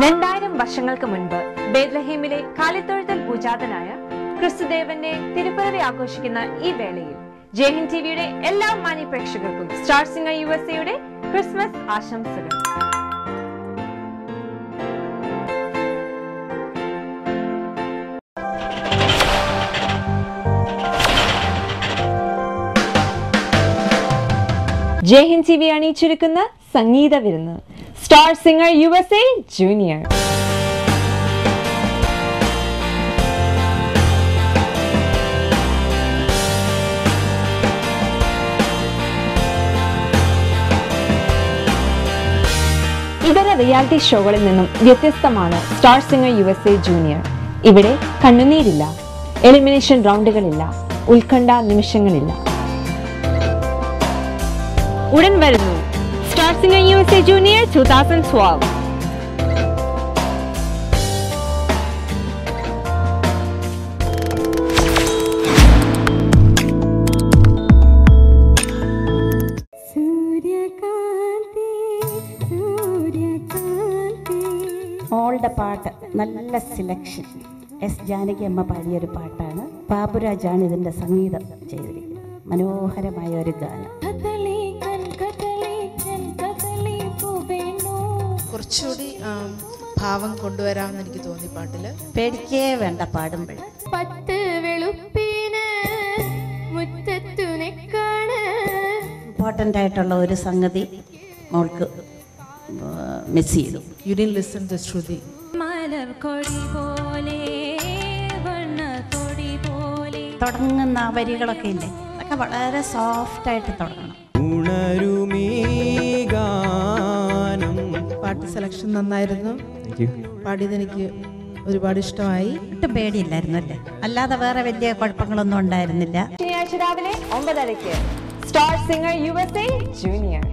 2000 വർഷങ്ങൾക്ക് മുൻപ് ബേത്ലഹേമിലെ കാലിത്തൊഴുത്തിൽ പൂജാതനായ ക്രിസ്തുദേവന്റെ തിരുപ്പിറവി ആഘോഷിക്കുന്ന ഈ വേളയിൽ ജയ്ഹിന്ദ് ടിവിയുടെ എല്ലാ മാന്യ പ്രേക്ഷകർക്കും സ്റ്റാർ സിംഗർ യുഎസ്എയുടെ ക്രിസ്മസ് ആശംസകൾ. ജയ്ഹിന്ദ് ടിവി അണിയിച്ചൊരുക്കുന്ന സംഗീത വിരുന്ന് സ്റ്റാർ സിംഗർ യുഎസ്എ ജൂനിയർ. ഇതര റിയാലിറ്റി ഷോകളിൽ നിന്നും വ്യത്യസ്തമാണ് സ്റ്റാർ സിംഗർ യുഎസ്എ ജൂനിയർ. ഇവിടെ കണ്ണുനീരില്ല, എലിമിനേഷൻ റൗണ്ടുകളില്ല, ഉത്കണ്ഠ നിമിഷങ്ങളില്ല. ഉടൻ വരുന്നു സ്റ്റാർ സിംഗർ യുഎസ്എ ജൂനിയർ 2012. മോളുടെ പാട്ട് നല്ല സെലക്ഷൻ. എസ് ജാനകി അമ്മ പാടിയൊരു പാട്ടാണ്. ബാബുരാജാണ് ഇതിൻ്റെ സംഗീതം ചെയ്തിരിക്കുന്നത്. മനോഹരമായ ഒരു ഗാനം. കുറച്ചുകൂടി ഭാവം കൊണ്ടുവരാമെന്ന് എനിക്ക് തോന്നി പാട്ടില്. പേടിക്കേ വേണ്ട പാടുമ്പോൾ. ഇമ്പോർട്ടൻ്റ് ആയിട്ടുള്ള ഒരു സംഗതി മോൾക്ക് മിസ് ചെയ്തു. You didn't listen to Shruti. തുടങ്ങുന്ന ആ വരികളൊക്കെ ഇല്ലേ, അതൊക്കെ വളരെ സോഫ്റ്റായിട്ട് തുടങ്ങണം. പാട്ട് സെലക്ഷൻ നന്നായിരുന്നു. പാടിയത് എനിക്ക് ഒരുപാട് ഇഷ്ടമായി. ഒട്ടും പേടിയില്ലായിരുന്നു അല്ലേ? അല്ലാതെ വേറെ വലിയ കുഴപ്പങ്ങളൊന്നും ഉണ്ടായിരുന്നില്ല. ശനിയാഴ്ച രാവിലെ 9:30 സ്റ്റാർ സിംഗർ യുഎസ്എ ജൂനിയർ.